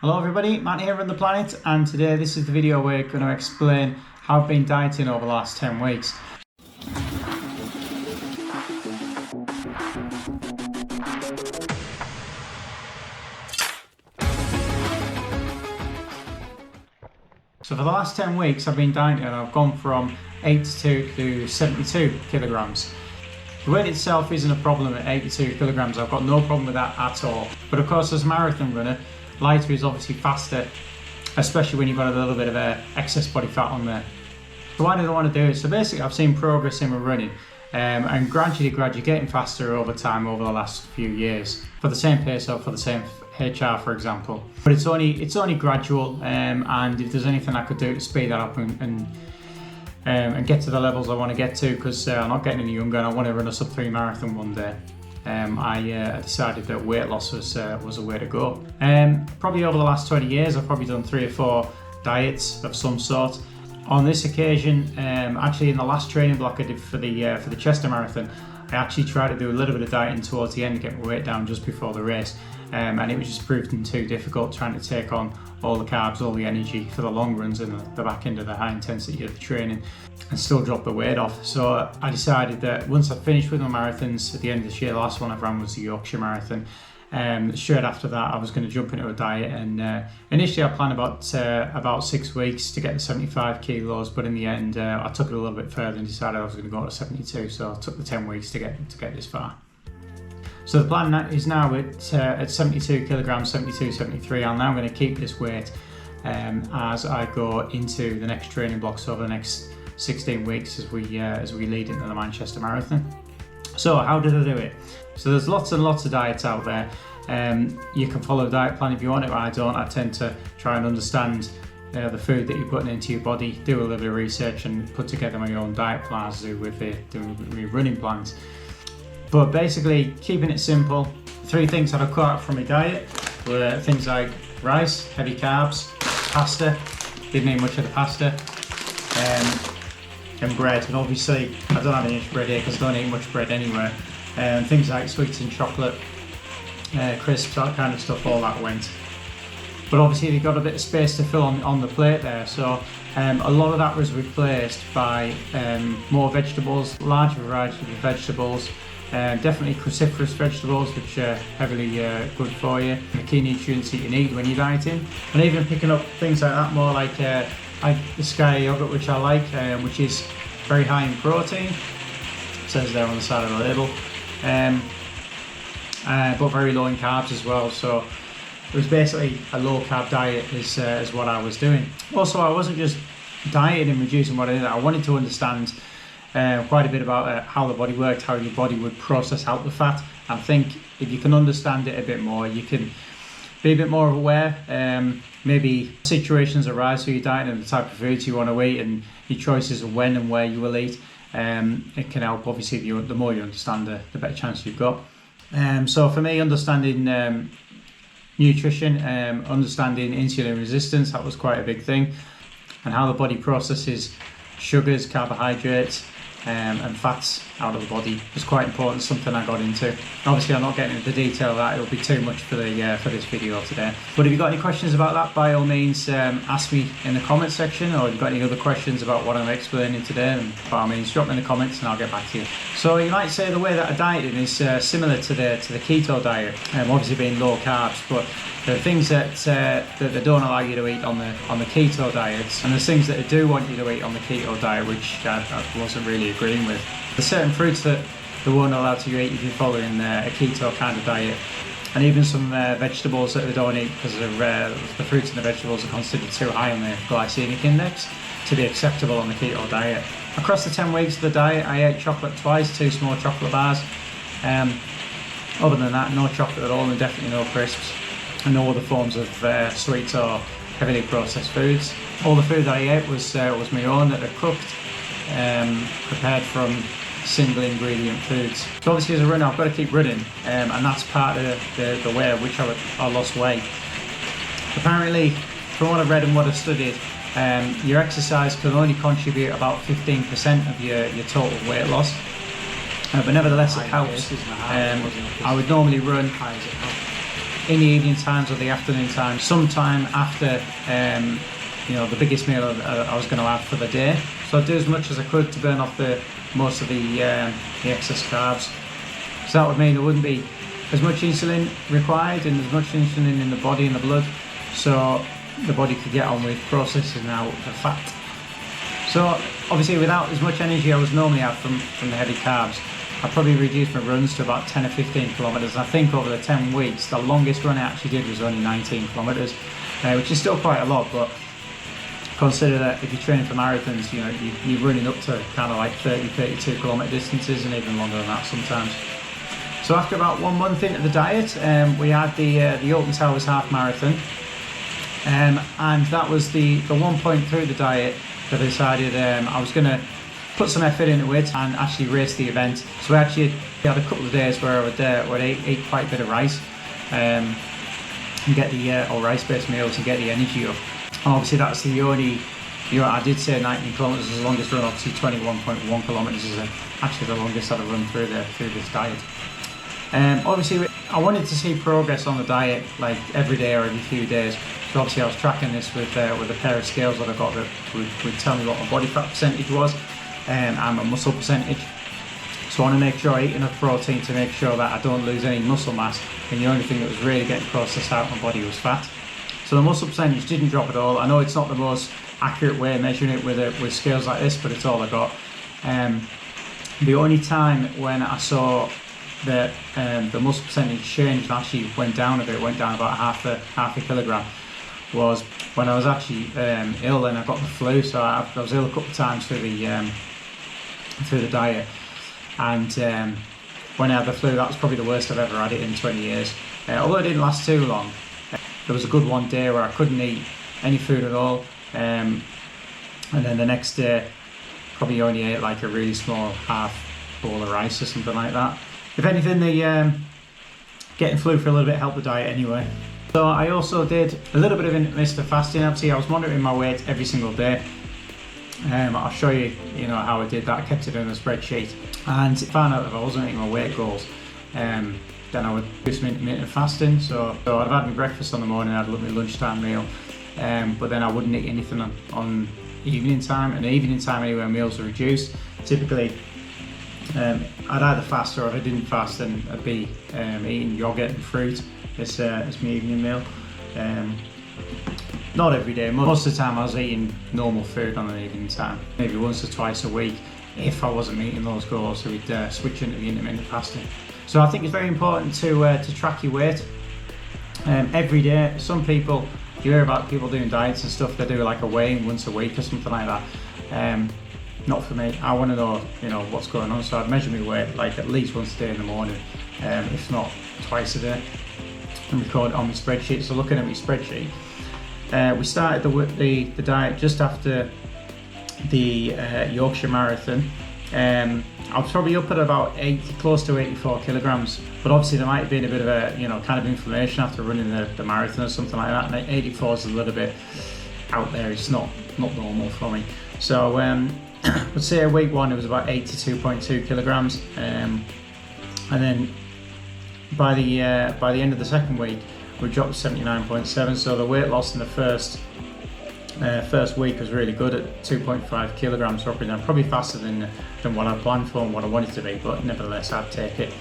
Hello everybody, Matt here from The Planet, and today this is the video where we're going to explain how I've been dieting over the last 10 weeks. So for the last 10 weeks I've been dieting and I've gone from 82 to 72 kilograms. The weight itself isn't a problem at 82 kilograms, I've got no problem with that at all. But of course as a marathon runner, lighter is obviously faster, especially when you've got a little bit of excess body fat on there. So why did I want to do it? So basically I've seen progress in my running and gradually getting faster over time over the last few years for the same pace or for the same HR, for example. But it's only gradual, and if there's anything I could do to speed that up and get to the levels I want to get to, because I'm not getting any younger and I want to run a sub-3 marathon one day. I decided that weight loss was a way to go. Probably over the last 20 years, I've probably done 3 or 4 diets of some sort. On this occasion, actually in the last training block I did for the Chester Marathon, I actually tried to do a little bit of dieting towards the end to get my weight down just before the race, and it was just proving too difficult trying to take on all the carbs, all the energy for the long runs and the back end of the high intensity of the training, and still drop the weight off. So I decided that once I finished with my marathons at the end of this year, the last one I've ran was the Yorkshire Marathon. Straight after that I was going to jump into a diet, and initially I planned about 6 weeks to get the 75 kilos, but in the end I took it a little bit further and decided I was going to go to 72, so I took the 10 weeks to get this far. So the plan is now at 72 kilograms, 72, 73. I'm now going to keep this weight as I go into the next training blocks over the next 16 weeks as we lead into the Manchester Marathon. So how did I do it? So there's lots and lots of diets out there. You can follow a diet plan if you want it, but I don't. I tend to try and understand the food that you're putting into your body, do a little bit of research and put together my own diet plans to do with doing running plans. But basically, keeping it simple, 3 things that I cut out from my diet were things like rice, heavy carbs, pasta, didn't eat much of the pasta, and bread. And obviously, I don't have any bread here because I don't eat much bread anywhere. Things like sweets and chocolate, crisps, that kind of stuff, all that went. But obviously, you've got a bit of space to fill on the plate there. So a lot of that was replaced by more vegetables, larger variety of vegetables. Definitely cruciferous vegetables, which are heavily good for you. The key nutrients that you need when you're dieting. And even picking up things like that, more like the Sky yogurt, which I like, which is very high in protein. It says there on the side of the label. But very low in carbs as well. So it was basically a low carb diet is what I was doing. Also, I wasn't just dieting and reducing what I did. I wanted to understand quite a bit about how the body worked, how your body would process out the fat. I think if you can understand it a bit more, you can be a bit more aware. Maybe situations arise for your diet and the type of foods you want to eat and your choices of when and where you will eat. It can help, obviously, the more you understand, the better chance you've got. So for me, understanding nutrition, understanding insulin resistance, that was quite a big thing, and how the body processes sugars, carbohydrates, and fats out of the body was quite important, something I got into. Obviously I'm not getting into the detail of that, it'll be too much for this video today. But if you've got any questions about that, by all means ask me in the comment section, or if you've got any other questions about what I'm explaining today, then by all means drop me in the comments and I'll get back to you. So you might say the way that I dieted is similar to the keto diet, obviously being low carbs, but there are things that they don't allow you to eat on the keto diets, and there's things that they do want you to eat on the keto diet, which I wasn't really agreeing with. There's certain fruits that they won't allow you to eat if you're following a keto kind of diet, and even some vegetables that they don't eat because the fruits and the vegetables are considered too high on the glycemic index to be acceptable on the keto diet. Across the 10 weeks of the diet, I ate chocolate twice, 2 small chocolate bars. Other than that, no chocolate at all, and definitely no crisps, and no other forms of sweets or heavily processed foods. All the food that I ate was my own, that I cooked, prepared from single ingredient foods. So obviously as a runner I've got to keep running, and that's part of the way in which I lost weight. Apparently, from what I've read and what I've studied, your exercise can only contribute about 15% of your total weight loss. But nevertheless it helps. I would normally run in the evening times or the afternoon time, sometime after the biggest meal I was going to have for the day. So I'd do as much as I could to burn off most of the excess carbs. So that would mean there wouldn't be as much insulin required and as much insulin in the body and the blood, so the body could get on with processing out the fat. So obviously without as much energy I was normally have from the heavy carbs, I probably reduced my runs to about 10 or 15 kilometers. I think over the 10 weeks, the longest run I actually did was only 19 kilometers, which is still quite a lot, but consider that if you're training for marathons, you're running up to kind of like 30, 32 kilometer distances and even longer than that sometimes. So after about 1 month into the diet, we had the Alton Towers half marathon, and that was the one point through the diet that I decided I was going to put some effort into it and actually race the event. So I actually had a couple of days where I would eat quite a bit of rice and get or rice-based meals and get the energy up. And obviously that's the only, I did say 19 kilometers is the longest run. Obviously 21.1 kilometers is actually the longest I've run through this diet. Obviously I wanted to see progress on the diet, like every day or every few days. So obviously I was tracking this with a pair of scales that I got that would tell me what my body fat percentage was and my muscle percentage. So I want to make sure I eat enough protein to make sure that I don't lose any muscle mass, and the only thing that was really getting processed out of my body was fat. So the muscle percentage didn't drop at all. I know it's not the most accurate way of measuring it with scales like this, but it's all I got. The only time when I saw that the muscle percentage changed and actually went down a bit, went down about half a kilogram, was when I was actually ill and I got the flu. So I was ill a couple of times through the diet, and when I had the flu, that was probably the worst I've ever had it in 20 years. Although it didn't last too long. There was a good one day where I couldn't eat any food at all, and then the next day probably only ate like a really small half bowl of rice or something like that. If anything, the getting flu for a little bit helped the diet anyway. So I also did a little bit of intermittent fasting. Obviously I was monitoring my weight every single day. I'll show you, how I did that. I kept it in a spreadsheet, and found out if I wasn't hitting my weight goals, then I would do some intermittent fasting. So I'd have had my breakfast on the morning, I'd have my lunchtime meal, but then I wouldn't eat anything on evening time. And the evening time anyway, meals are reduced. Typically, I'd either fast, or if I didn't fast, then I'd be eating yogurt and fruit as my evening meal. Not every day. Most of the time I was eating normal food on an evening time, maybe once or twice a week if I wasn't meeting those goals. So we'd switch into the intermittent fasting. So I think it's very important to track your weight every day. Some people, you hear about people doing diets and stuff, they do like a weigh-in once a week or something like that. Not for me. I want to know, what's going on. So I'd measure my weight like at least once a day in the morning, if not twice a day, and record it on my spreadsheet. So looking at my spreadsheet, we started the diet just after the Yorkshire Marathon. I was probably up at about close to 84 kilograms, but obviously there might have been a bit of a kind of inflammation after running the marathon or something like that, and 84 is a little bit out there. It's not normal for me. So let's say week one it was about 82.2 kilograms, and then by the end of the second week we dropped to 79.7. So the weight loss in the first week was really good at 2.5 kilograms, dropping down probably faster than what I planned for and what I wanted to be, but nevertheless I'd take it.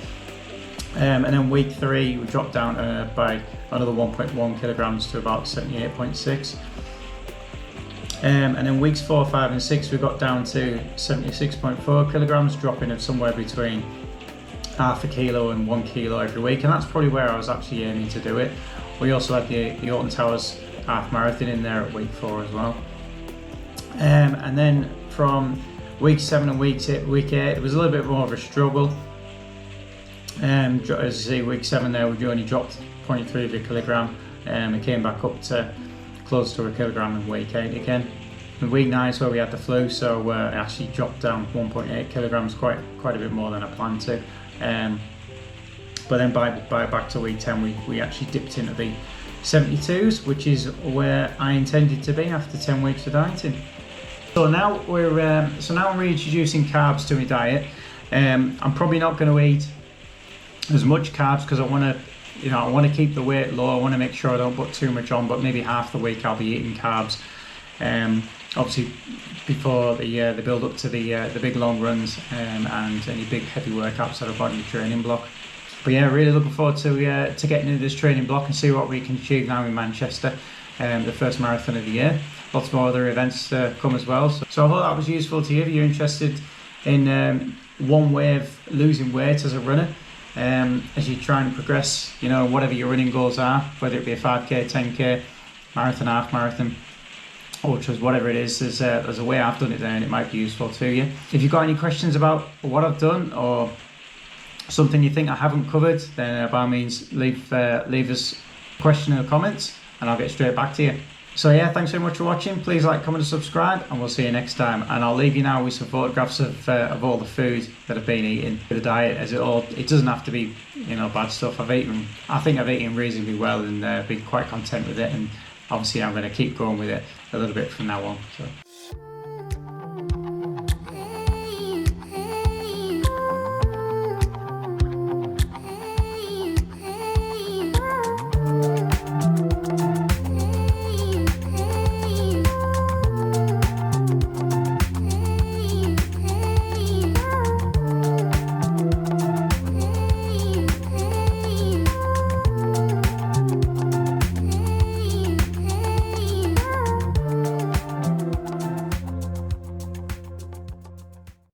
And then week 3 we dropped down by another 1.1 kilograms to about 78.6. And then weeks 4, 5 and 6 we got down to 76.4 kilograms, dropping of somewhere between half a kilo and 1 kilo every week, and that's probably where I was actually aiming to do it. We also had the Alton Towers half marathon in there at week 4 as well. And then from week 7 and week 8 it was a little bit more of a struggle. As you see, week 7 there we only dropped 0.3 of a kilogram, and it came back up to close to a kilogram in week 8 again. In week 9 is where we had the flu, so it actually dropped down 1.8 kilograms, quite a bit more than I planned to. But then by back to week 10 we actually dipped into the 72s, which is where I intended to be after 10 weeks of dieting. So now I'm reintroducing carbs to my diet. I'm probably not going to eat as much carbs because I want to I want to keep the weight low. I want to make sure I don't put too much on, but maybe half the week I'll be eating carbs. Obviously, before the build up to the big long runs and any big heavy workouts that I've got in the training block. But yeah, really looking forward to getting into this training block and see what we can achieve now in Manchester, the first marathon of the year. Lots more other events to come as well. So I hope that was useful to you. If you're interested in one way of losing weight as a runner, as you try and progress, whatever your running goals are, whether it be a 5k, 10k, marathon, half marathon, ultras, whatever it is, there's a way I've done it there, and it might be useful to you. If you've got any questions about what I've done or something you think I haven't covered, then by all means leave us a question in the comments and I'll get straight back to you. So yeah, thanks very much for watching. Please like, comment and subscribe, and we'll see you next time. And I'll leave you now with some photographs of all the food that I've been eating for the diet, as it doesn't have to be bad stuff. I think I've eaten reasonably well and been quite content with it, and obviously I'm going to keep going with it a little bit from now on. So